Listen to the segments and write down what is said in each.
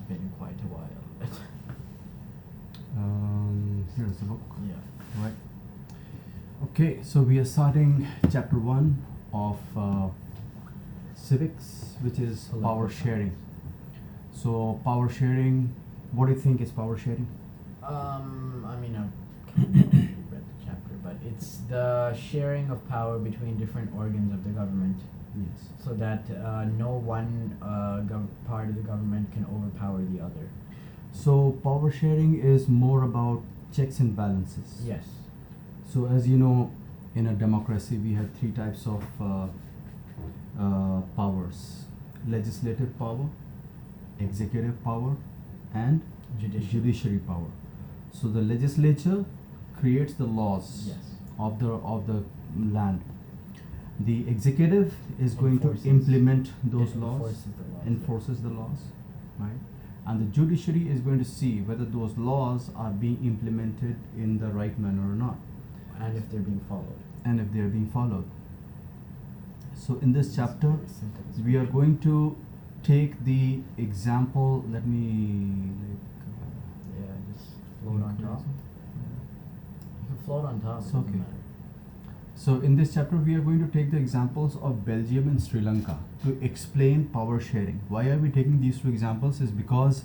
been quite a while. Here's the book. Yeah. Right. Okay, so we are starting chapter 1 of Civics, which is power sharing. So power sharing, what do you think is power sharing? I mean, I've kind of read the chapter, but it's the sharing of power between different organs of the government. Yes. So that no one part of the government can overpower the other. So power sharing is more about checks and balances. Yes. So as you know, in a democracy we have three types of powers: legislative power, executive power, and judiciary power. So the legislature creates the laws Yes. of the land. The executive is going to Enforces. implement those It laws, enforces the laws, enforces the laws, right? And the judiciary is going to see whether those laws are being implemented in the right manner or not, and if they're being followed. and if they are being followed. So in this chapter, Very simple we are description. going to take the example. Let me Yeah, just float on top. You can float on top. It's It doesn't okay. matter. So in this chapter, we are going to take the examples of Belgium and Sri Lanka to explain power sharing. Why are we taking these two examples? Is because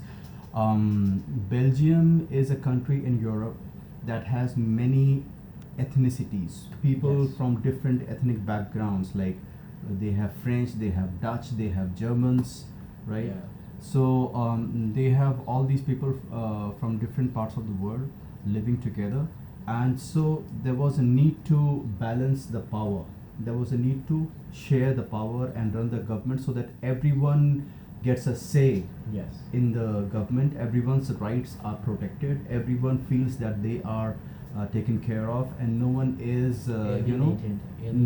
Belgium is a country in Europe that has many ethnicities, people Yes. from different ethnic backgrounds. Like they have French, they have Dutch, they have Germans, right? Yeah. So they have all these people from different parts of the world living together, and so there was a need to balance the power. There was a need to share the power and run the government so that everyone gets a say Yes. in the government. Everyone's rights are protected. Everyone feels that they are taken care of, and no one is Alienated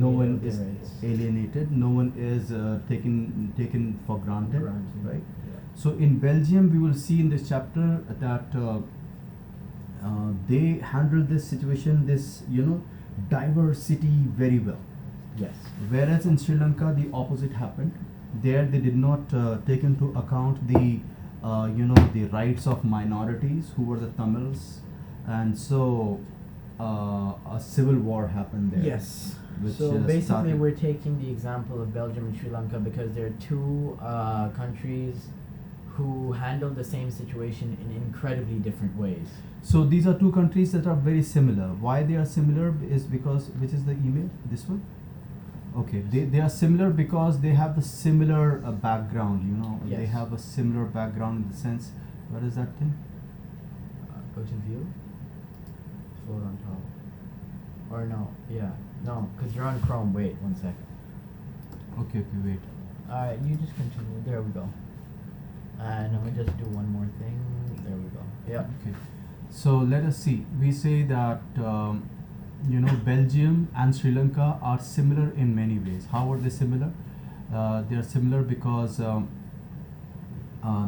no one of their is rights. alienated. No one is taken for granted, Granted. right? Yeah. So in Belgium, we will see in this chapter that they handle this situation, this diversity very well. Yes. Whereas in Sri Lanka, the opposite happened. There, they did not take into account the the rights of minorities who were the Tamils, and so a civil war happened there. Yes. Which, So basically, started- we're taking the example of Belgium and Sri Lanka because they're two countries who handle the same situation in incredibly different ways. So these are two countries that are very similar. Why they are similar is because, which is the email? This one? Okay, they are similar because they have the similar background, They Yes. have a similar background in the sense, what is that thing? Go to view. Float on top. Or no, yeah. No, because you're on Chrome. Wait, one sec. Okay, wait. Alright, you just continue. There we go. And I'm gonna just do one more thing. There we go. Yeah. Okay, so let us see. We say that, Belgium and Sri Lanka are similar in many ways. How are they similar? They are similar because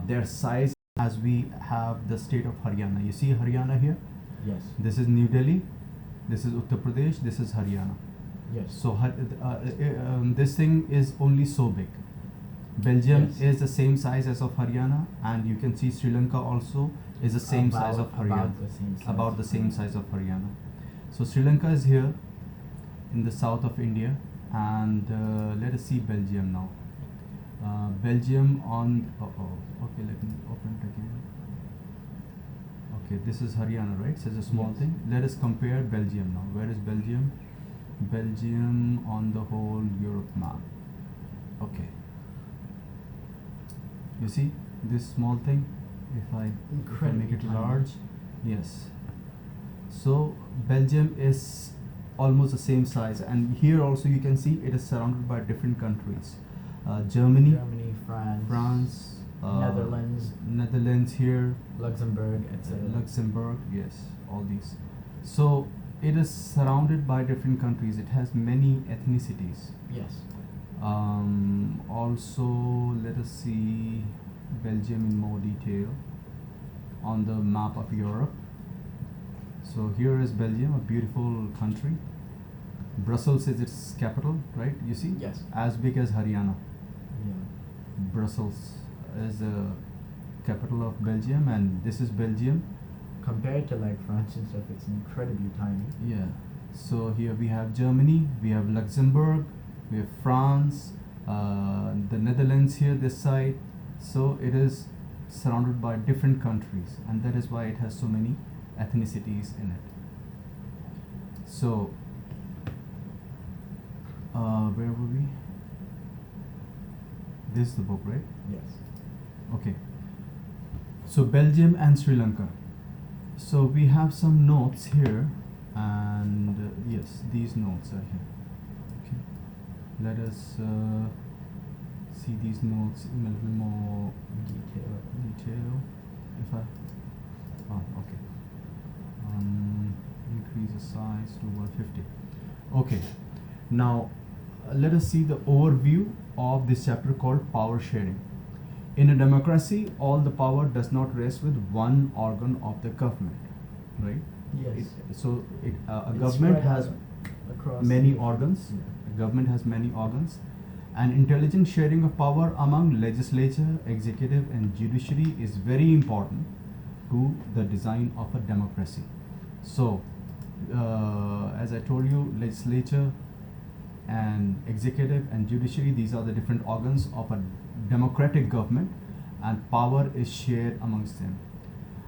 their size, as we have the state of Haryana. You see Haryana here? Yes. This is New Delhi, this is Uttar Pradesh, this is Haryana. Yes. So this thing is only so big. Belgium Yes. is the same size as of Haryana, and you can see Sri Lanka also is the same size of Haryana. About the same size. About the same size of Haryana. So Sri Lanka is here in the south of India, and let us see Belgium now. Belgium on okay, let me open it again. Okay, this is Haryana, right? So it's a small Yes. thing. Let us compare Belgium now. Where is Belgium? Belgium on the whole Europe map. Okay. You see this small thing? If I make Incredibly it tiny. large, yes. So Belgium is almost the same size, and here also you can see it is surrounded by different countries. Germany, France, Netherlands here, Luxembourg, etc. Luxembourg, yes, all these. So it is surrounded by different countries. It has many ethnicities. Yes. Also, let us see Belgium in more detail on the map of Europe. So here is Belgium, a beautiful country. Brussels is its capital, right? You see? Yes. As big as Haryana. Yeah. Brussels is the capital of Belgium, and this is Belgium. Compared to like France and stuff, it's incredibly tiny. Yeah. So here we have Germany, we have Luxembourg, we have France, the Netherlands here this side. So it is surrounded by different countries, and that is why it has so many ethnicities in it. So where were we? This is the book, right? Yes. Okay. So Belgium and Sri Lanka. So we have some notes here, and yes, these notes are here. Okay. Let us see these notes in a little more detail. If I okay. Increase the size to 150. Okay. Now let us see the overview of this chapter called power sharing. In a democracy, all the power does not rest with one organ of the government, right? Yes. A It's government spread has out across many different- organs. Yeah. A government has many organs. And intelligent sharing of power among legislature, executive, and judiciary is very important to the design of a democracy. So, as I told you, legislature and executive and judiciary, these are the different organs of a democratic government, and power is shared amongst them.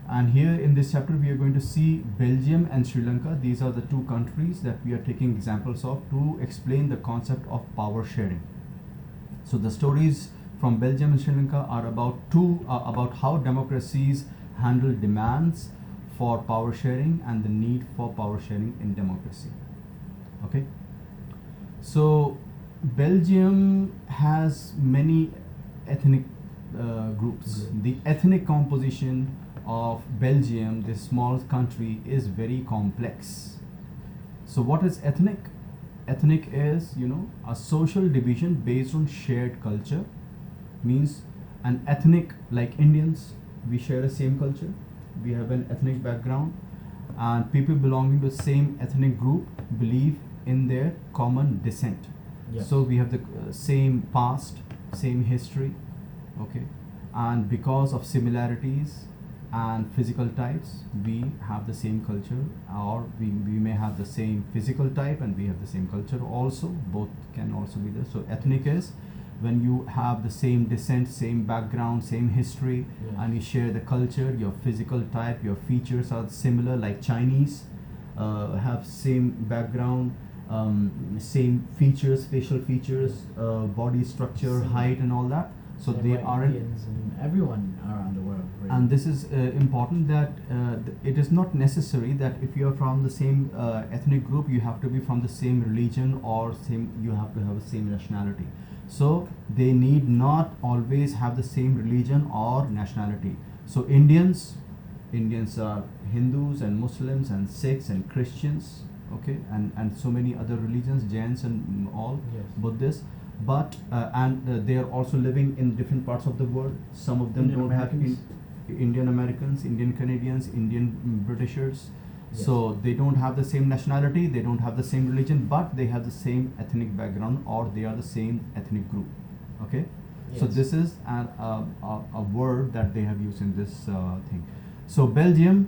And here in this chapter we are going to see Belgium and Sri Lanka. These are the two countries that we are taking examples of to explain the concept of power sharing. So the stories from Belgium and Sri Lanka are about how democracies handle demands for power sharing and the need for power sharing in democracy. Okay. So Belgium has many ethnic groups. The ethnic composition of Belgium, this small country, is very complex. So what is ethnic? Ethnic is, a social division based on shared culture. Means an ethnic, like Indians, we share the same culture, we have an ethnic background, and people belonging to the same ethnic group believe in their common descent. Yes. So we have the same past, same history, okay, and because of similarities and physical types, we have the same culture, or we may have the same physical type and we have the same culture also. Both can also be there. So ethnic is when you have the same descent, same background, same history, Yes. and you share the culture, your physical type, your features are similar, like Chinese have same background, same features, facial features, body structure, Same. height, and all that. So Same they way aren't. Indians and everyone around the world. Really. And this is important, that it is not necessary that if you are from the same ethnic group, you have to be from the same religion or you have to have the same nationality. So they need not always have the same religion or nationality. So Indians are Hindus and Muslims and Sikhs and Christians, okay, and so many other religions, Jains and all, Yes. Buddhists. But they are also living in different parts of the world. Some of them Indian don't Americans. have Indian Americans, Indian Canadians, Indian Britishers. Yes. So they don't have the same nationality, they don't have the same religion, but they have the same ethnic background, or they are the same ethnic group. Okay. So Yes. this is a word that they have used in this thing. So Belgium.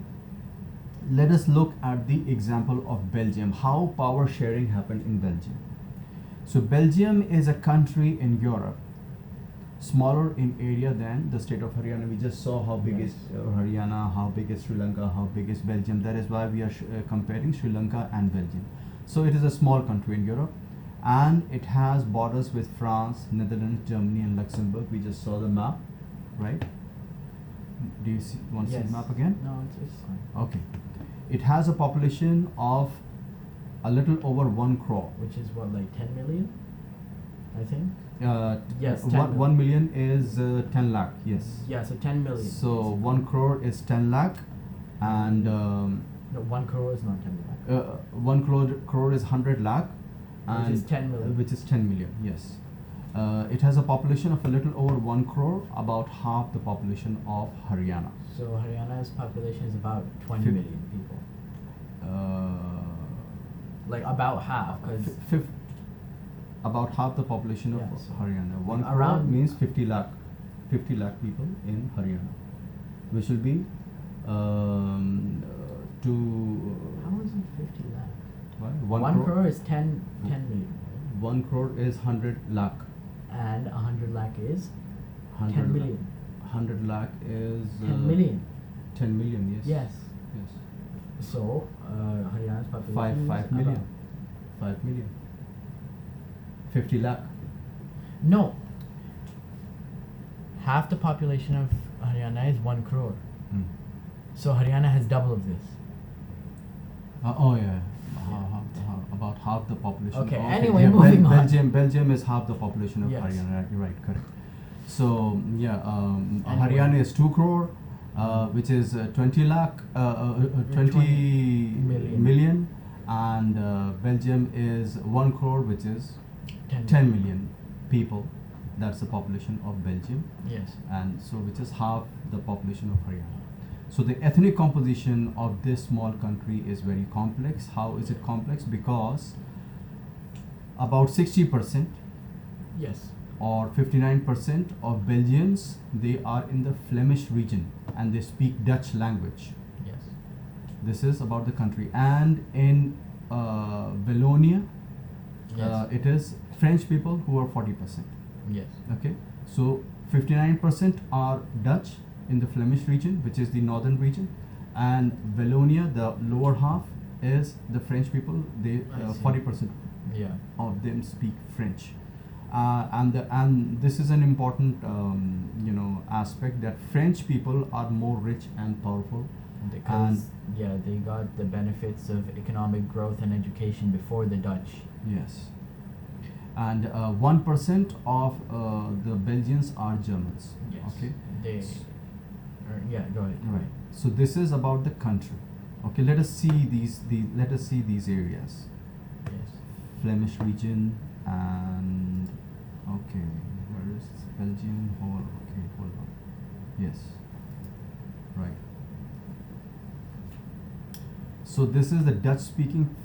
Let us look at the example of Belgium. How power sharing happened in Belgium. So Belgium is a country in Europe, smaller in area than the state of Haryana. We just saw how big Yes. is Haryana, how big is Sri Lanka, how big is Belgium. That is why we are comparing Sri Lanka and Belgium. So it is a small country in Europe, and it has borders with France, Netherlands, Germany, and Luxembourg. We just saw the map, right? Do you want to see Yes. the map again? No, it's fine. Okay. It has a population of a little over 1 crore. Which is what, like 10 million? I think. Yes, 10 1 million is 10 lakh, yes. Yeah, so 10 million. So 1 crore is 10 lakh, and No, 1 crore is not 10 lakh. 1 crore is 100 lakh, and Which is 10 million. Which is 10 million, yes. It has a population of a little over 1 crore, about half the population of Haryana. So Haryana's population is about 20 Fif- million people. Like about half, because About half the population of Yeah, so Haryana. 1 crore around- means 50 lakh people in Haryana. which will be to How is it 50 lakh? what? 1 crore is 10 million. 1 crore is 100 lakh. And 100 lakh is 100 10 million. 100 lakh is 10 million. 10 million, yes. Yes. Yes. So, Haryana's population 5 is million. about- 5 million. 50 lakh. No. Half the population of Haryana is 1 crore. Hmm. So Haryana has double of this. Oh yeah. About half the population. Okay, Oh, anyway, yeah, moving on. Belgium is half the population of Yes. Haryana. Right, you're right, correct. So yeah, Anyway. Haryana is 2 crore, which is 20 lakh, 20 million, and Belgium is 1 crore, which is 10 million people. That's the population of Belgium, Yes. and so which is half the population of Haryana. So the ethnic composition of this small country is very complex. How is it complex? Because about 60% Yes. or 59% of Belgians, they are in the Flemish region and they speak Dutch language. Yes. This is about the country. And in Wallonia, Yes. it is French people who are 40%. Yes. Okay, so 59% are Dutch in the Flemish region, which is the northern region, and Wallonia, the lower half, is the French people. They I see. 40% Yeah. of them speak French, and this is an important aspect, that French people are more rich and powerful. Because they got the benefits of economic growth and education before the Dutch. Yes, and 1% of the Belgians are Germans. Yes. Okay. They. Go ahead. Right. So this is about the country. Okay. Let us see these areas. Yes. Flemish region and okay. Where is Belgium? Hold on. Yes. Right. So this is the Dutch-speaking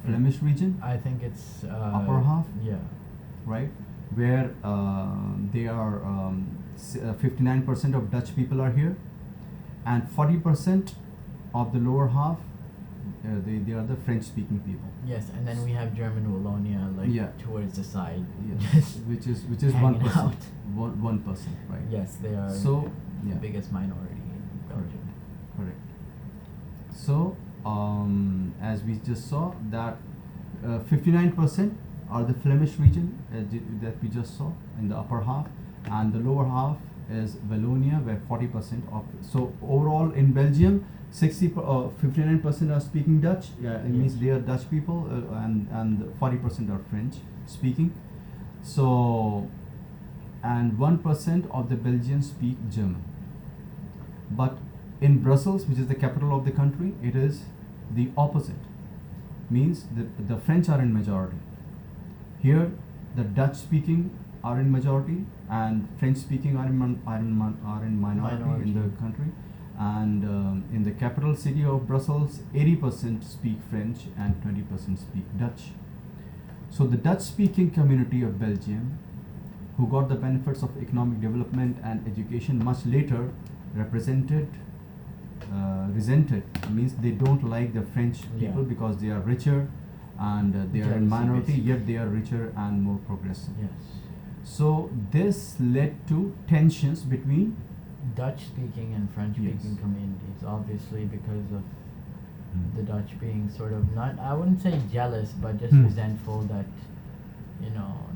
Flemish region, I think it's upper half, Yeah. right? Where they are 59% of Dutch people are here, and 40% of the lower half, they are the French-speaking people. Yes, and then we have German Wallonia, like Yeah. towards the side. Yes, which is hanging 1%. out. 1%, right? Yes, they are So the yeah, biggest minority in Belgium. correct. So as we just saw that 59% are the Flemish region that we just saw in the upper half, and the lower half is Wallonia, where 40% of. So overall in Belgium, 59% are speaking Dutch. Yeah, it means Yes. they are Dutch people, and 40% are French speaking. So, and 1% of the Belgians speak German. But in Brussels, which is the capital of the country, it is the opposite. Means the French are in majority. Here, the Dutch speaking are in majority, and French speaking are in minority in the country. And in the capital city of Brussels, 80% speak French and 20% speak Dutch. So the Dutch speaking community of Belgium, who got the benefits of economic development and education much later, resented, means they don't like the French people because they are richer and they are in Jealousy, minority, basically. yet they are richer and more progressive. Yes. So this led to tensions between Dutch speaking and French speaking Yes. communities, obviously because of the Dutch being sort of not, I wouldn't say jealous, but just resentful that,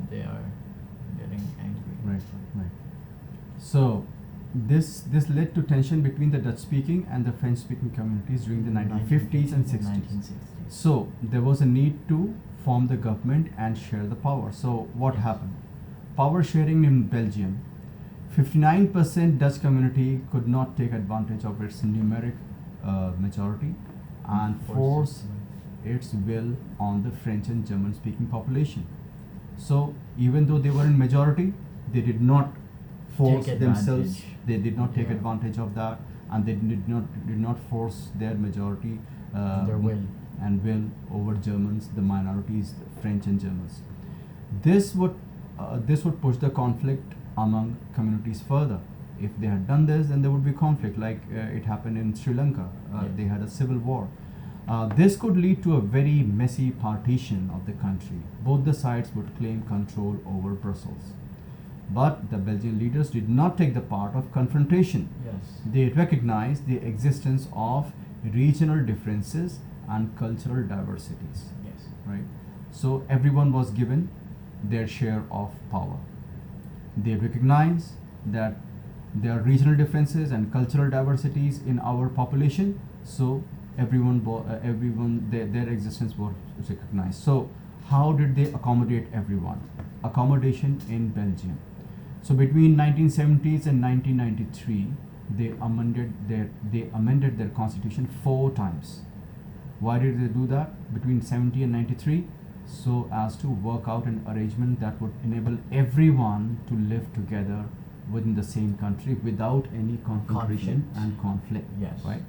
they are getting angry. Right. So this led to tension between the Dutch speaking and the French speaking communities during the 1950s and 60s. 1960s. So there was a need to form the government and share the power. So what happened? Power sharing in Belgium. 59% Dutch community could not take advantage of its numeric majority and force its will on the French and German speaking population. So even though they were in majority, they did not force Take themselves. advantage. They did not take Yeah. advantage of that, and they did not force their majority Their will. and will over Germans, the minorities, the French and Germans. This would push the conflict among communities further. If they had done this, then there would be conflict, like it happened in Sri Lanka. Yes. They had a civil war. This could lead to a very messy partition of the country. Both the sides would claim control over Brussels. But the Belgian leaders did not take the part of confrontation. Yes. They recognized the existence of regional differences and cultural diversities. Yes. Right? So everyone was given their share of power. They recognize that there are regional differences and cultural diversities in our population. So everyone their existence was recognized. So how did they accommodate everyone? Accommodation in Belgium. So between 1970s and 1993, they amended their constitution 4 times. Why did they do that between 70 and 93? So as to work out an arrangement that would enable everyone to live together within the same country without any confrontation and conflict. Yes. Right?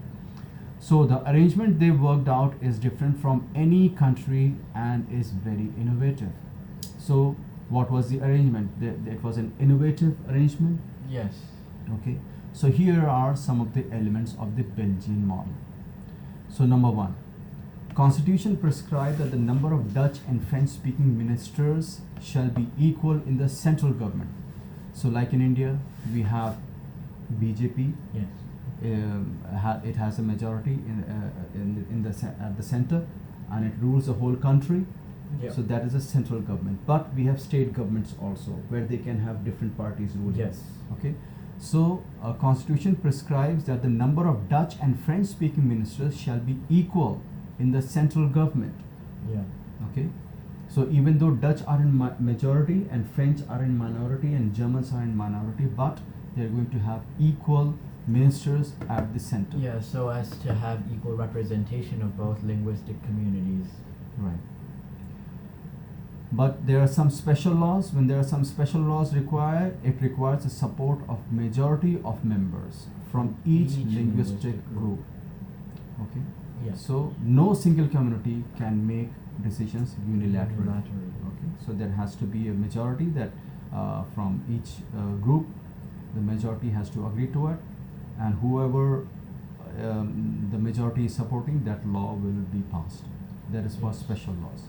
So the arrangement they worked out is different from any country and is very innovative. So what was the arrangement? It was an innovative arrangement. Yes. Okay. So here are some of the elements of the Belgian model. So number 1, Constitution prescribed that the number of Dutch and French speaking ministers shall be equal in the central government. So like in India, we have BJP. Yes. It has a majority at the center, and it rules the whole country. Yep. So that is a central government. But we have state governments also, where they can have different parties ruling. Yes. Okay. So a constitution prescribes that the number of Dutch and French speaking ministers shall be equal in the central government. Yeah. Okay. So even though Dutch are in majority and French are in minority and Germans are in minority, but they're going to have equal ministers at the center. Yeah, so as to have equal representation of both linguistic communities. Right. But there are some special laws. When there are some special laws required, it requires the support of majority of members from each linguistic group. Okay. Yes. So no single community can make decisions unilaterally. Unilaterally. Okay. So there has to be a majority that from each group, the majority has to agree to it, and whoever the majority is supporting, that law will be passed. That is for Yes. special laws.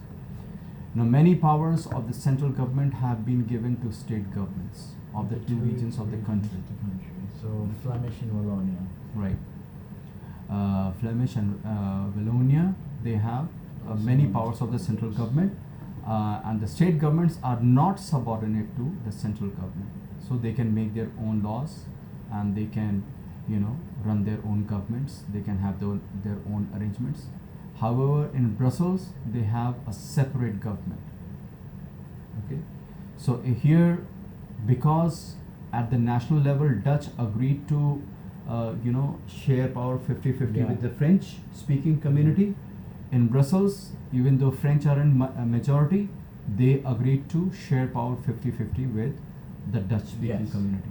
Now, many powers of the central government have been given to state governments of the 2 regions of the country. So Flemish and Wallonia. Right. Flemish and Wallonia, they have many powers of the central government, and the state governments are not subordinate to the central government. So they can make their own laws, and they can, run their own governments. They can have their own arrangements. However, in Brussels, they have a separate government. Okay. So here, because at the national level, Dutch agreed to, share power 50-50 Yeah. with the French-speaking community. In Brussels, even though French are in majority, they agreed to share power 50-50 with the Dutch-speaking Yes. community.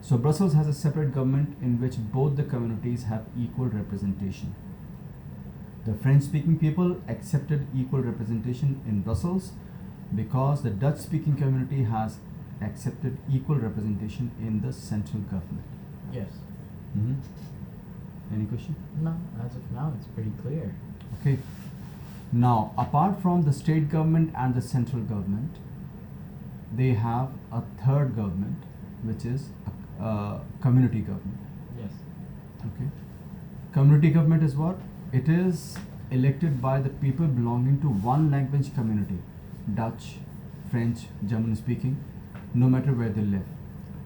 So Brussels has a separate government in which both the communities have equal representation. The French-speaking people accepted equal representation in Brussels because the Dutch-speaking community has accepted equal representation in the central government. Yes. Any question? No, as of now, it's pretty clear. Okay. Now, apart from the state government and the central government, they have a third government, which is a community government. Yes. Okay. Community government is what? It is elected by the people belonging to one language community, Dutch, French, German speaking, no matter where they live.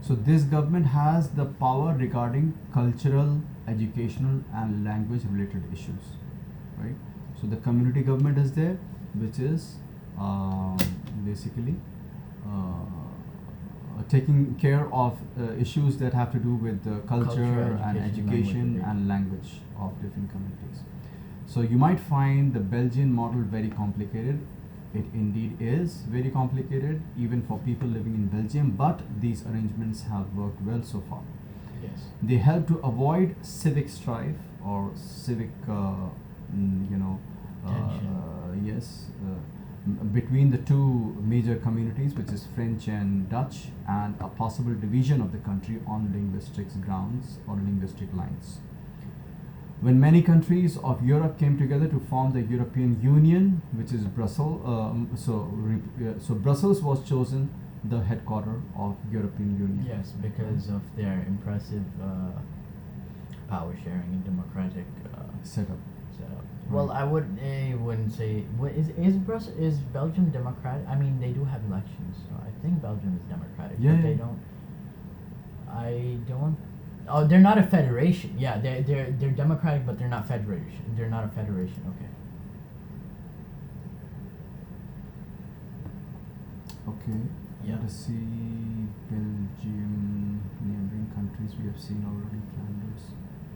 So this government has the power regarding cultural, educational and language related issues, right? So the community government is there, which is basically taking care of issues that have to do with culture and education and language of different communities. So you might find the Belgian model very complicated. It indeed is very complicated, even for people living in Belgium, but these arrangements have worked well so far. Yes. They help to avoid civic strife or civic, Tension. between the two major communities, which is French and Dutch, and a possible division of the country on linguistic grounds or linguistic lines. When many countries of Europe came together to form the European Union, which is Brussels, so Brussels was chosen the headquarter of European Union. Yes, because of their impressive power sharing and democratic Setup. setup. Right. Well, I wouldn't say. Is Belgium democratic? I mean, they do have elections, so I think Belgium is democratic. Yeah, but yeah. they don't. I don't. Oh, they're not a federation. Yeah, they're democratic, but they're not federation. They're not a federation. Okay. Okay. Yeah. Let us see Belgium, neighboring countries we have seen already. Flanders.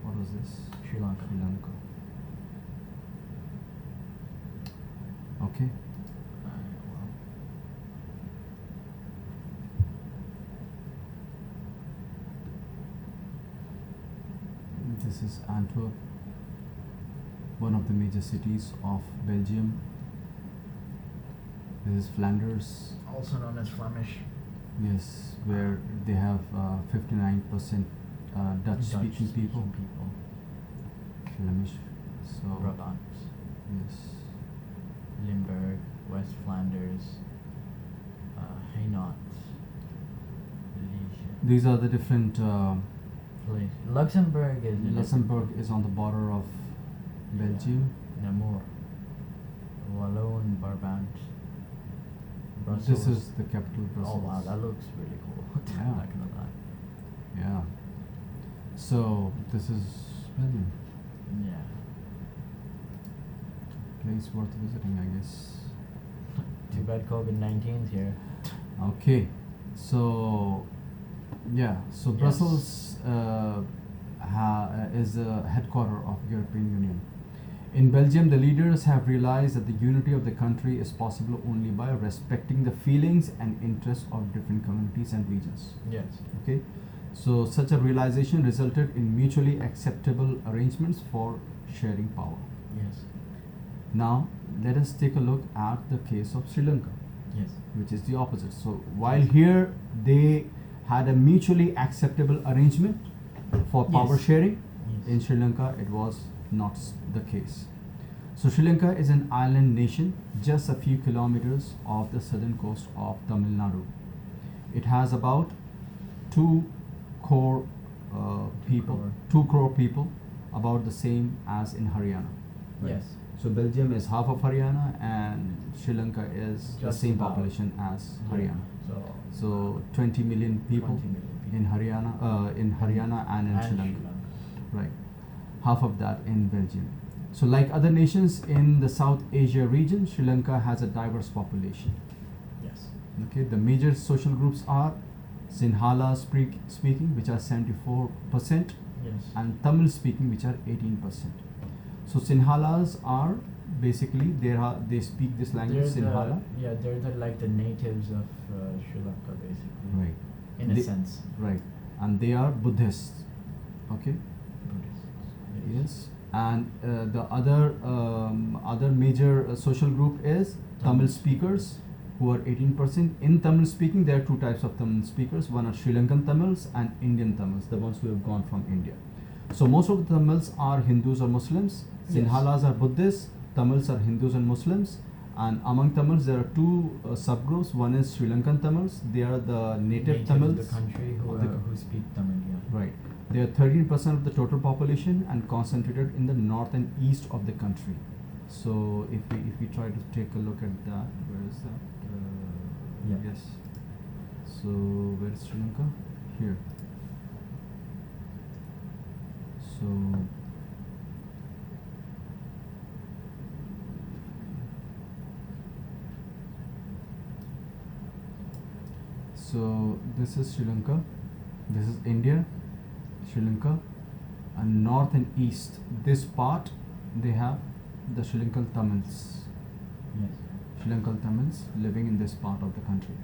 What was this? Sri Lanka. Sri Lanka. Okay. Well, This is Antwerp, one of the major cities of Belgium. This is Flanders, also known as Flemish. yes, where they have 59% Dutch-speaking people. Flemish, so Brabant, yes, Limburg, West Flanders, Hainaut, Liege. these are the different. Place. Luxembourg is a Luxembourg is on the border of Belgium. Namur, Walloon, Brabant, Brussels. This is the capital, Brussels. Oh wow, that looks really cool. Yeah. I'm not gonna lie. Yeah. So this is Belgium. Yeah. Place worth visiting, I guess. Too bad COVID-19's here. Okay, so yeah, so Yes. Brussels is the headquarter of European Union. In Belgium, the leaders have realized that the unity of the country is possible only by respecting the feelings and interests of different communities and regions. Yes. Okay, so such a realization resulted in mutually acceptable arrangements for sharing power. Yes. Now, let us take a look at the case of Sri Lanka, Yes. which is the opposite. So while here they had a mutually acceptable arrangement for power Yes. sharing, Yes. in Sri Lanka it was not the case. So Sri Lanka is an island nation just a few kilometers off the southern coast of Tamil Nadu. It has about 2 crore people, crore. 2 crore people, about the same as in Haryana. Right. Yes. So Belgium is half of Haryana and Sri Lanka is the Just same about. population as Yeah. Haryana. So 20 million people 20 million people. in Haryana and in Sri Lanka. Right. Half of that in Belgium. So like other nations in the South Asia region, Sri Lanka has a diverse population. Yes. Okay, the major social groups are Sinhala speaking, which are 74%, Yes. and Tamil speaking, which are 18%. So Sinhalas are basically they speak this language, Sinhala. They're like the natives of Sri Lanka, basically. Right. In a They- sense. Right, and they are Buddhists. Okay. Buddhists. Yes, and the other major social group is Tamil speakers, who are 18%. In Tamil speaking, there are 2 types of Tamil speakers. One are Sri Lankan Tamils and Indian Tamils, the ones who have gone from India. So most of the Tamils are Hindus or Muslims. Yes. Sinhalas are Buddhists. Tamils are Hindus and Muslims. And among Tamils, there are 2 subgroups. One is Sri Lankan Tamils. They are the native Natives Tamils. of the country who, of the who speak Tamil, yeah. Right. They are 13% of the total population and concentrated in the north and east of the country. So if we try to take a look at that, where is that? Yeah. Yes. So where is Sri Lanka? Here. So this is Sri Lanka, this is India, Sri Lanka, and north and east. This part they have the Sri Lankan Tamils. Yes. Sri Lankan Tamils living in this part of the country.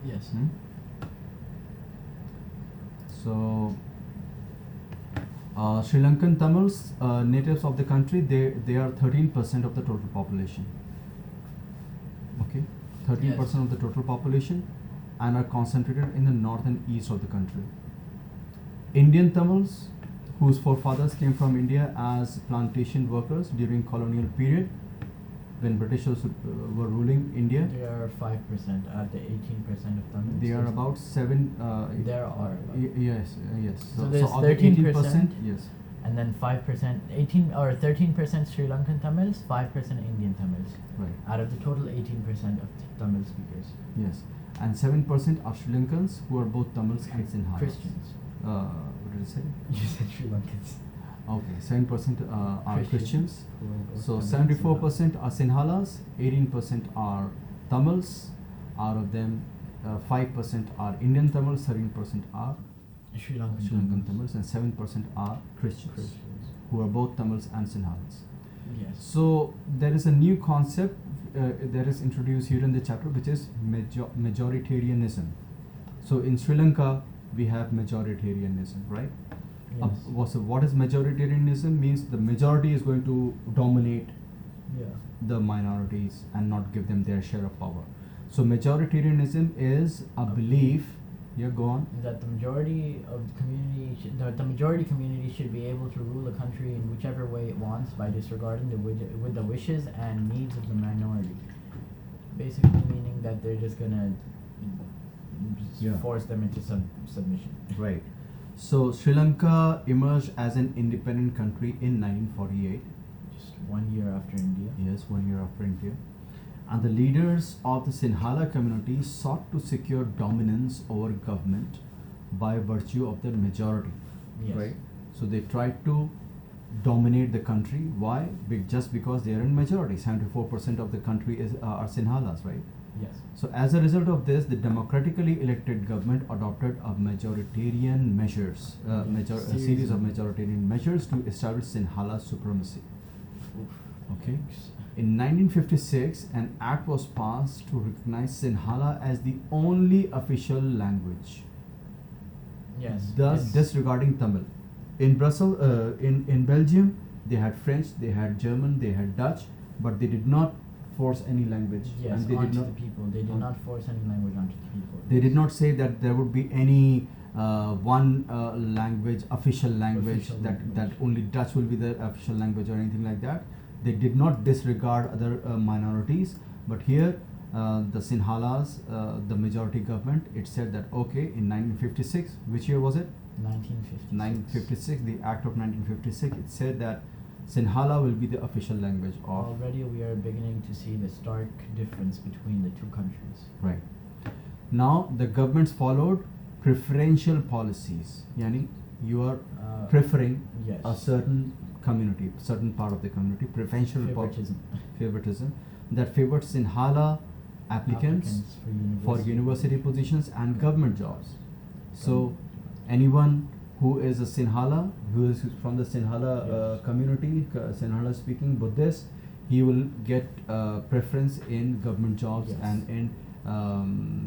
Yes. Hmm? So Sri Lankan Tamils, natives of the country, they are 13% of the total population. Okay, 13% of the total population, and are concentrated in the north and east of the country. Indian Tamils, whose forefathers came from India as plantation workers during colonial period, when Britishers were ruling India. They are 5% at the 18% of Tamils. They are about 7. There are. Yes. So there's of the 13%, yes. and then 5%, 18 or 13% Sri Lankan Tamils, 5% Indian Tamils. Right. Out of the total 18% of Tamil speakers. Yes, and 7% are Sri Lankans who are both Tamils and Sinhalese. Christians. What did I say? You said Sri Lankans. Okay, 7% are Christians. Who are both So Tamils and 74% are Sinhalas, 18% are Tamils. Out of them, 5% are Indian Tamils, 13% are Sri Lankan, Sri Lankan Tamils, and 7% are Christians, who are both Tamils and Sinhalese. Yes. So there is a new concept that is introduced here in the chapter, which is majoritarianism. So in Sri Lanka, we have majoritarianism, right? Yes. What is majoritarianism? Means the majority is going to dominate Yeah. the minorities and not give them their share of power. So majoritarianism is a belief. Yeah, go on. That the majority of the community, the majority community should be able to rule a country in whichever way it wants by disregarding with the wishes and needs of the minority. Basically meaning that they're just gonna force them into submission. Right. So Sri Lanka emerged as an independent country in 1948. Just 1 year after India. Yes, 1 year after India. And the leaders of the Sinhala community sought to secure dominance over government by virtue of their majority. Yes. Right? So they tried to dominate the country. Why? Just because they are in majority. 74% of the country are Sinhalas, right? Yes. So as a result of this, the democratically elected government adopted a majoritarian measures, a series of majoritarian measures to establish Sinhala supremacy. Oof. Okay. In 1956, an act was passed to recognize Sinhala as the only official language, Yes. thus disregarding Tamil. In Brussels, in Belgium, they had French, they had German, they had Dutch, but they did not force any language. Yes, and they onto did not, the people. They did not force any language onto the people. They did not say that there would be any one language, official language, that only Dutch will be the official language or anything like that. They did not disregard other minorities, but here the Sinhalas, the majority government, it said that okay, in 1956, which year was it? 1956. 1956, the Act of 1956, it said that Sinhala will be the official language of. Already we are beginning to see the stark difference between the two countries. Right. Now the governments followed preferential policies. Yani you are preferring Yes. a certain community, certain part of the community, preferential favoritism that favored Sinhala applicants for university positions and government jobs. So anyone who is a Sinhala, who is from the Sinhala community, Sinhala speaking Buddhist, he will get preference in government jobs and in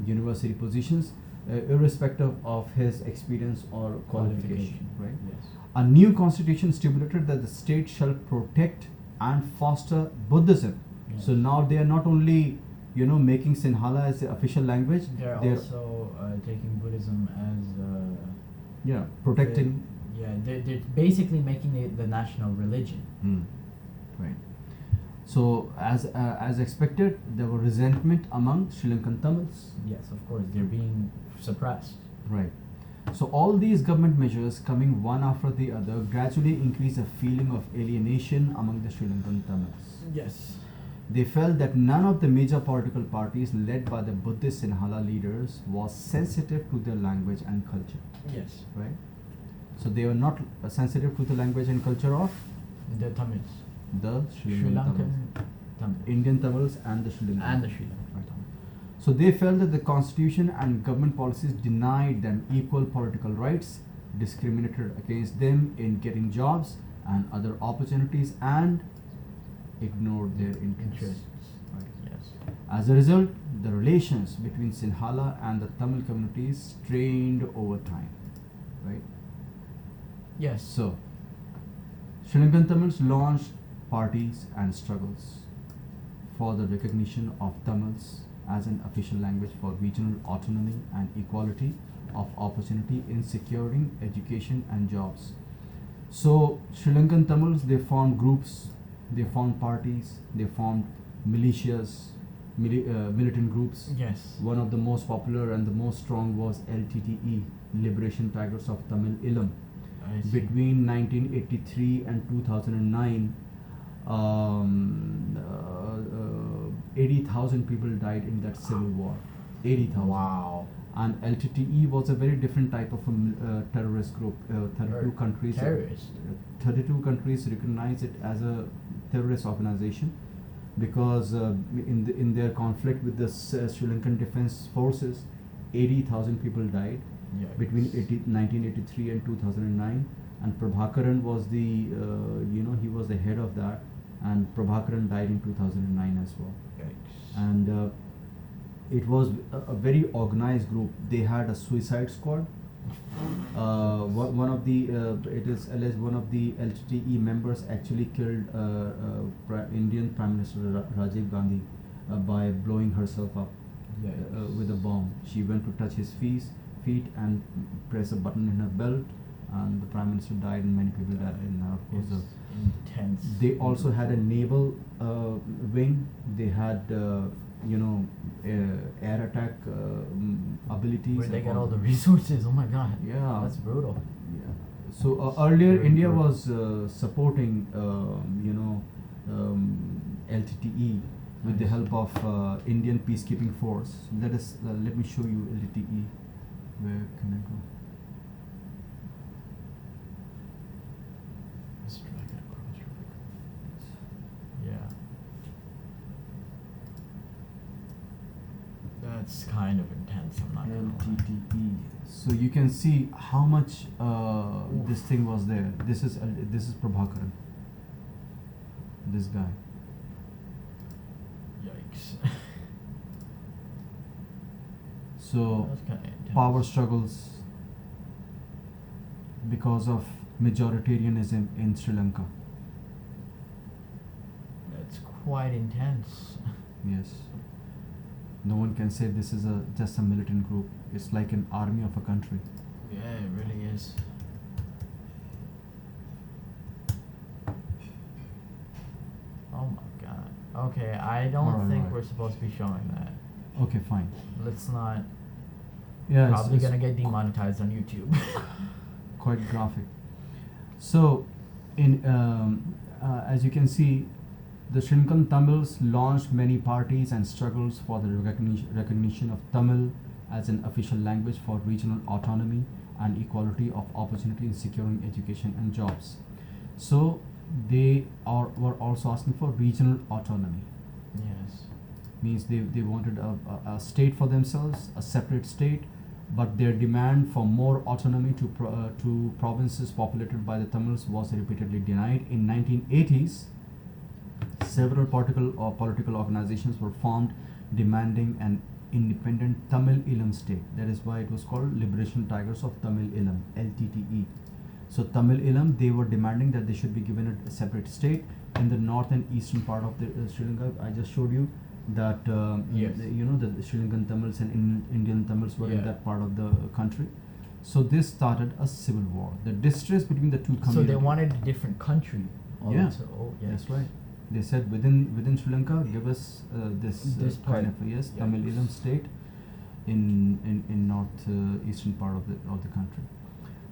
university positions, irrespective of his experience or qualification, right? Yes. A new constitution stipulated that the state shall protect and foster Buddhism. Yes. So now they are not only, making Sinhala as the official language. They're also taking Buddhism as protecting. They're basically making it the national religion. Right. So as expected, there was resentment among Sri Lankan Tamils. Yes, of course, they're being suppressed. Right. So all these government measures coming one after the other gradually increased a feeling of alienation among the Sri Lankan Tamils. Yes. They felt that none of the major political parties led by the Buddhist Sinhala leaders was sensitive to their language and culture. Yes. Right? So they were not sensitive to the language and culture of the Tamils. The Sri Lankan Tamils. Indian Tamils and the Sri Lankan. And the Sri Lankan. Right. So they felt that the constitution and government policies denied them equal political rights, discriminated against them in getting jobs and other opportunities, and ignored their interests. Right. Yes. As a result, the relations between Sinhala and the Tamil communities strained over time. Right? Yes. So, Sri Lankan Tamils launched parties and struggles for the recognition of Tamils as an official language for regional autonomy and equality of opportunity in securing education and jobs. So Sri Lankan Tamils, they formed groups, they formed parties, they formed militias, militant groups. Yes. One of the most popular and the most strong was LTTE, Liberation Tigers of Tamil Ilam. I see. Between 1983 and 2009, 80,000 people died in that civil war. 80,000. Wow. And LTTE was a very different type of a terrorist group. 32 countries. Terrorist. 32 countries recognize it as a terrorist organization because in their conflict with the Sri Lankan Defense Forces, 80,000 people died Yikes. between 1983 and 2009. And Prabhakaran was the he was the head of that, and Prabhakaran died in 2009 as well. Yikes. And it was a very organized group. They had a suicide squad. One of the it is alleged one of the LTTE members actually killed Indian Prime Minister Rajiv Gandhi by blowing herself up with a bomb. She went to touch his feet and press a button in her belt, and the Prime Minister died, and many people died. And of course, intense. they also had a naval wing. They had air attack abilities. Where they get all the resources? Oh my God. Yeah. That's brutal. Yeah. So earlier Very India brutal. was supporting LTTE with the Nice. help of Indian peacekeeping force. Let me show you LTTE. Where can I go? Let's drag it across real quick. Yeah. That's kind of intense, I'm not gonna lie. LTTE. So you can see how much this thing was there. This is Prabhakaran. This guy. Yikes. So That's kinda intense. power struggles because of majoritarianism in Sri Lanka. That's quite intense. Yes. No one can say this is just a militant group. It's like an army of a country. Yeah, it really is. Oh my God. Okay, I don't Alright, think alright. we're supposed to be showing that. Okay, fine. Let's not. Yeah, Probably it's gonna get demonetized on YouTube. quite graphic. So, as you can see, the Sri Lankan Tamils launched many parties and struggles for the recognition of Tamil as an official language for regional autonomy and equality of opportunity in securing education and jobs. So they were also asking for regional autonomy. Yes. Means they wanted a state for themselves, a separate state, but their demand for more autonomy to provinces populated by the Tamils was repeatedly denied. In 1980s, several political organizations were formed demanding an independent Tamil Ilam state. That is why it was called Liberation Tigers of Tamil Ilam, LTTE. So Tamil Ilam, they were demanding that they should be given a separate state in the north and eastern part of the Sri Lanka. I just showed you that Yes. the Sri Lankan Tamils and Indian Tamils were in Yeah. that part of the country. So this started a civil war. The distress between the two communities. So they wanted a different country. Yeah. Also. Oh, yeah. That's right. They said within Sri Lanka, give us this This kind part. of Yikes. Tamil Ilam state in north eastern part of the country.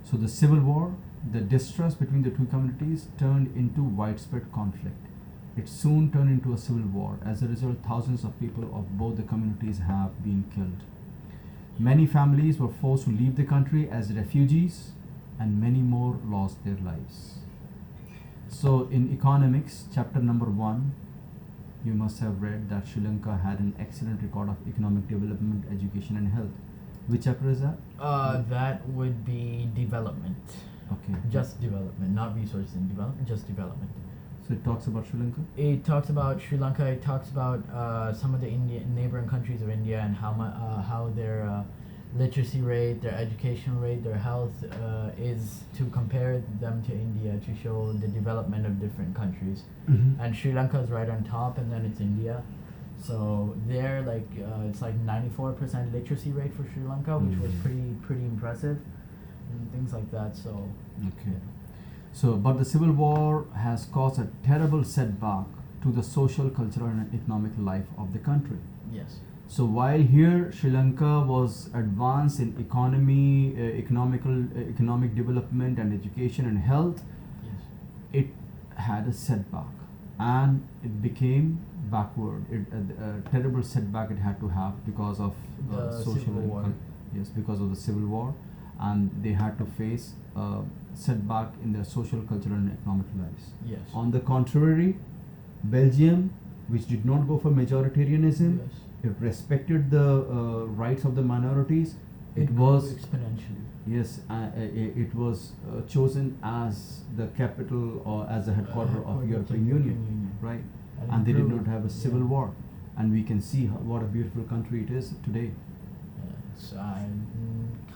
So the civil war, the distrust between the two communities turned into widespread conflict. It soon turned into a civil war. As a result, thousands of people of both the communities have been killed. Many families were forced to leave the country as refugees, and many more lost their lives. So in economics, chapter number 1, you must have read that Sri Lanka had an excellent record of economic development, education and health. Which chapter is that? That would be development. Okay. Just development, not resources and development, just development. So it talks about Sri Lanka? It talks about Sri Lanka. It talks about some of the neighboring countries of India and how their literacy rate, their education rate, their health is to compare them to India to show the development of different countries. Mm-hmm. And Sri Lanka is right on top, and then it's India. So there, like it's like 94% literacy rate for Sri Lanka, which was pretty impressive, and things like that. So Okay. So, but the civil war has caused a terrible setback to the social, cultural, and economic life of the country. yes, So, while here Sri Lanka was advanced in economy, economic development, and education and health, yes, it had a setback, and it became backward. A terrible setback it had to have because of The social civil and war. yes, because of the civil war, and they had to face setback in their social, cultural, and economic lives. yes. On the contrary, Belgium, which did not go for majoritarianism, Yes. it respected the rights of the minorities. It grew was exponentially. yes, it was chosen as the capital or as the headquarter of Headquarters European Union, right? And it they did grew, not have a civil yeah. war, and we can see what a beautiful country it is today. It's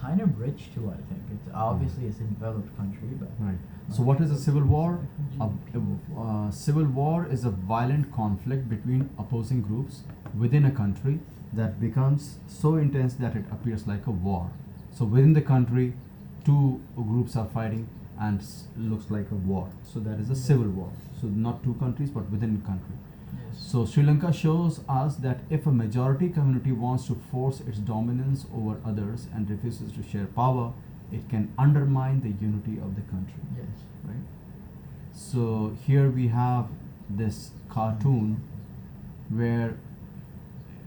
kind of rich too. I think it's obviously it's a developed country, but Right. So, what is a civil war? A civil war is a violent conflict between opposing groups within a country that becomes so intense that it appears like a war. So, within the country, two groups are fighting and looks like a war. So, that is a civil war. So, not two countries, but within a country. Yes. So, Sri Lanka shows us that if a majority community wants to force its dominance over others and refuses to share power, it can undermine the unity of the country. Yes. Right? So, here we have this cartoon where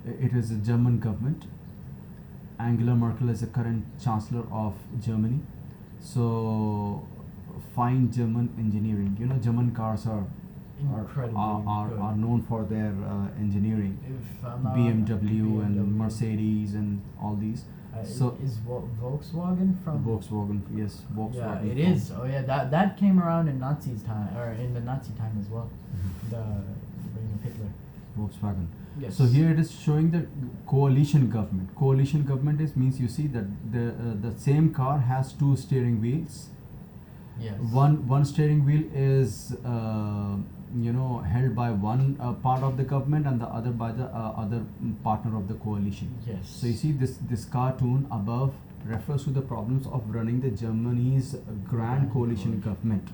it is a German government. Angela Merkel is the current chancellor of Germany. So, fine German engineering. You know, German cars are Incredibly good. are known for their engineering. If I'm not BMW and BMW. Mercedes and all these. So is Volkswagen from? Volkswagen, yes, Volkswagen. Yeah, it is. Oh yeah, that came around in Nazis time or in the Nazi time as well. Mhm. The reign of Hitler. Volkswagen. Yes. So here it is showing the coalition government. Coalition government means you see that the same car has two steering wheels. Yes. One steering wheel is held by one part of the government and the other by the other partner of the coalition. Yes. So you see this cartoon above refers to the problems of running the Germany's Grand Coalition government.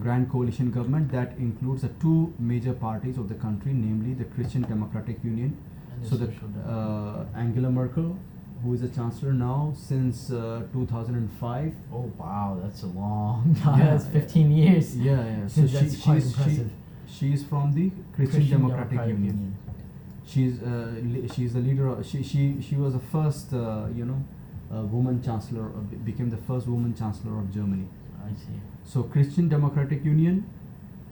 Grand Coalition government that includes the two major parties of the country, namely the Christian Democratic Union. And So the Social Democrat. Angela Merkel, who is a chancellor now since 2005. Oh wow, that's a long time. Yeah, That's 15 years. Yeah. So That's quite impressive. she's from the Christian Democratic Union. She's the leader of, she was the first woman chancellor, became the first woman chancellor of Germany. I see. So Christian Democratic Union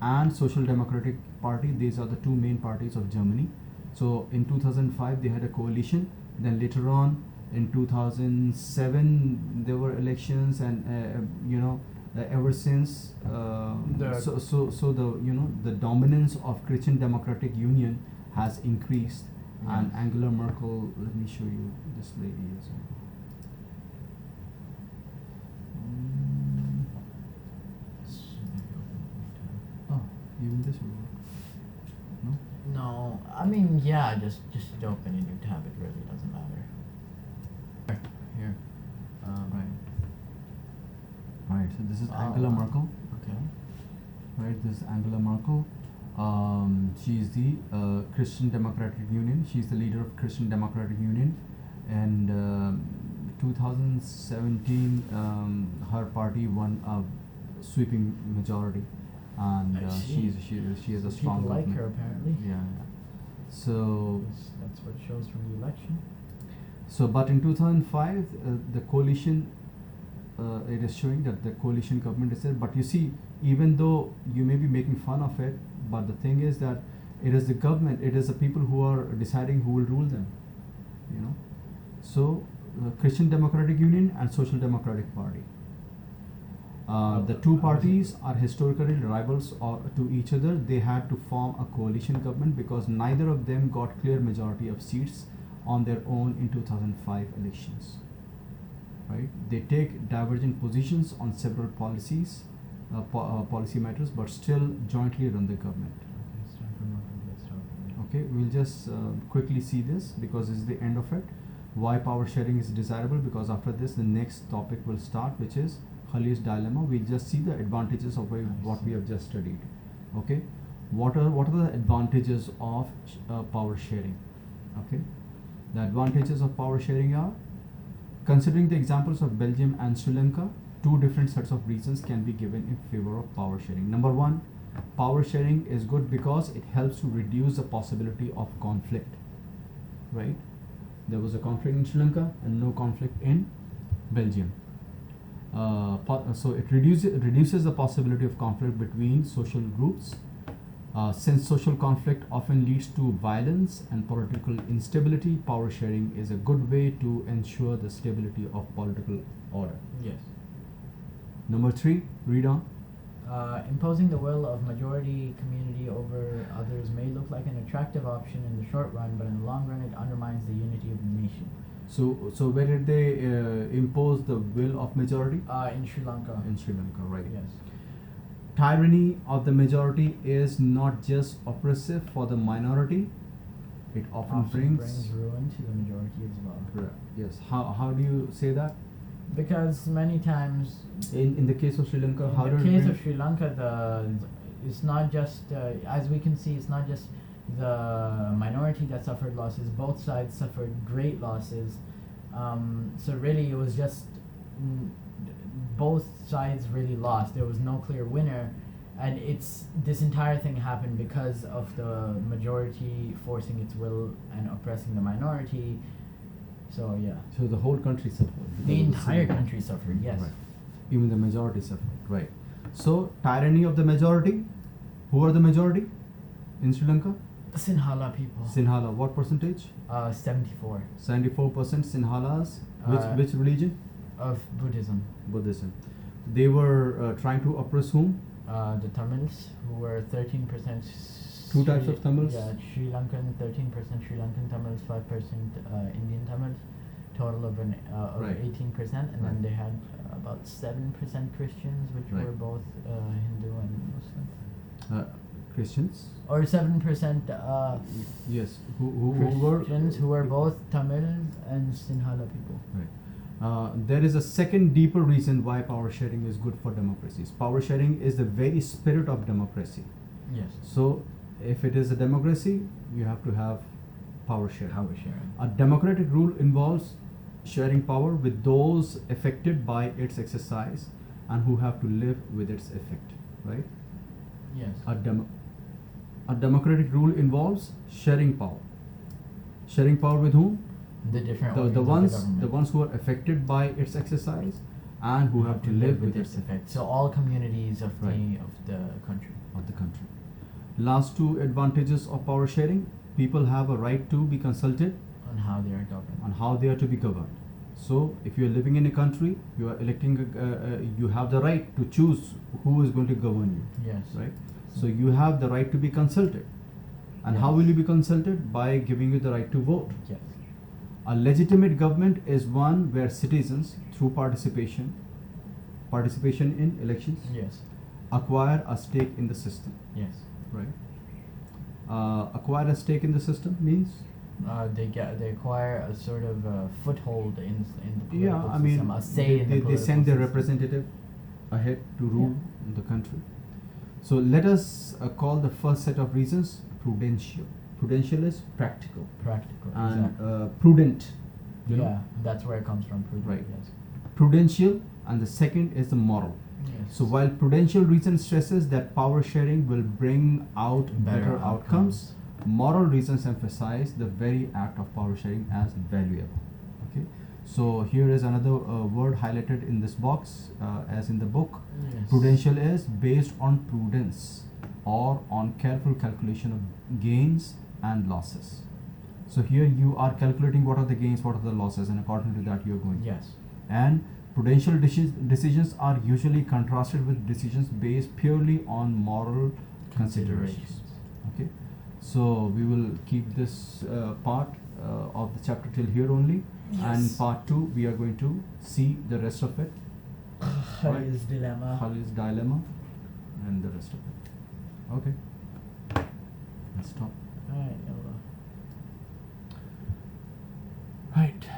and Social Democratic Party, these are the two main parties of Germany. So in 2005 they had a coalition. Then later on in 2007 there were elections, and ever since the dominance of Christian Democratic Union has increased. And Yes. Angela Merkel, let me show you this lady as well. Oh, even this will work. No? No, I mean yeah, just open a new tab. It really doesn't matter. Here. Right. Right, so this is Oh, Angela wow. Merkel. Okay. Right, this is Angela Merkel. She is the Christian Democratic Union. She's the leader of Christian Democratic Union. And 2017, her party won a sweeping majority. And I see. she has a So strong people like government. her apparently. Yeah. So That's what shows from the election. but in 2005, the coalition, it is showing that the coalition government is there. But you see, even though you may be making fun of it, but the thing is that it is the government, it is the people who are deciding who will rule them. So Christian Democratic Union and Social Democratic Party. The two parties are historically rivals to each other. They had to form a coalition government because neither of them got clear majority of seats on their own in 2005 elections. Right? They take divergent positions on several policies, policy matters, but still jointly run the government. Okay, it's time for Merkel to get started. Okay, we'll just quickly see this because this is the end of it. Why power sharing is desirable, because after this the next topic will start, which is Khalil's dilemma. We'll just see the advantages of what we have just studied. Okay, what are the advantages of power sharing? Okay, the advantages of power sharing are, considering the examples of Belgium and Sri Lanka, two different sets of reasons can be given in favor of power sharing. Number one, power sharing is good because it helps to reduce the possibility of conflict. Right? There was a conflict in Sri Lanka and no conflict in Belgium. So it reduces the possibility of conflict between social groups. Since social conflict often leads to violence and political instability, power sharing is a good way to ensure the stability of political order. Yes. Number 3, read on. Imposing the will of majority community over others may look like an attractive option in the short run, but in the long run it undermines the unity of the nation. So where did they impose the will of majority? In Sri Lanka. In Sri Lanka, right. Yes. Tyranny of the majority is not just oppressive for the minority, it often brings ruin to the majority as well. Correct. Yes. How do you say that? Because many times In the case of Sri Lanka, how in did the it case bring? of Sri Lanka, it's not just as we can see, it's not just the minority that suffered losses. Both sides suffered great losses. So really, it was just both sides really lost. There was no clear winner, and this entire thing happened because of the majority forcing its will and oppressing the minority. So yeah. So the whole country suffered. The entire country suffered. Yes. Right. Even the majority suffered. Right. So tyranny of the majority. Who are the majority in Sri Lanka? Sinhala people. Sinhala. What percentage? 74. 74% Sinhalas. Uh, Which religion? Of Buddhism. Buddhism. They were trying to oppress whom? The Tamils, who were 13%. Two types of Tamils? Yeah, Sri Lankan, 13% Sri Lankan Tamils, 5% Indian Tamils, total of Right. 18%, and Right. then they had about 7% Christians, which Right. were both Hindu and Muslim. Christians. Or 7% Yes. Who were? Christians who were both Tamils and Sinhala people. Right. There is a second deeper reason why power sharing is good for democracies. Power sharing is the very spirit of democracy. Yes. So, if it is a democracy, you have to have power sharing. Power sharing. A democratic rule involves sharing power with those affected by its exercise and who have to live with its effect. Right? Yes. A democratic rule involves sharing power. Sharing power with whom? The different The organs of ones government. who are affected by its exercise and who have to live with its effect. So all communities of Right. the country. Of the country. Last two advantages of power sharing: people have a right to be consulted On how they are governed. on how they are to be governed. So, if you are living in a country, you are electing, you have the right to choose who is going to govern you. Yes. Right? So you have the right to be consulted. And how Yes. will you be consulted? By giving you the right to vote. Yes. A legitimate government is one where citizens, through participation in elections, Yes. acquire a stake in the system. Yes. Right? Acquire a stake in the system means? They acquire a sort of foothold in the political Yeah, I mean, system, a say in the they political send their system. representative ahead to rule the country. So let us call the first set of reasons prudential. Prudential is practical. Practical. And Exactly. Prudent. You know? Yeah, that's where it comes from. Prudent. Right. Yes. Prudential, and the second is the moral. Yes. So while prudential reason stresses that power sharing will bring out better outcomes, moral reasons emphasize the very act of power sharing as valuable. Okay. So here is another word highlighted in this box, as in the book. Yes. Prudential is based on prudence or on careful calculation of gains and losses. So here you are calculating what are the gains, what are the losses, and according to that you are going. Yes. And prudential decisions are usually contrasted with decisions based purely on moral considerations. Okay, so we will keep this part of the chapter till here only, and part 2 we are going to see the rest of it. Khalil's dilemma. Khalil's dilemma and the rest of it. Okay, let's stop. Alright, yalla. Right.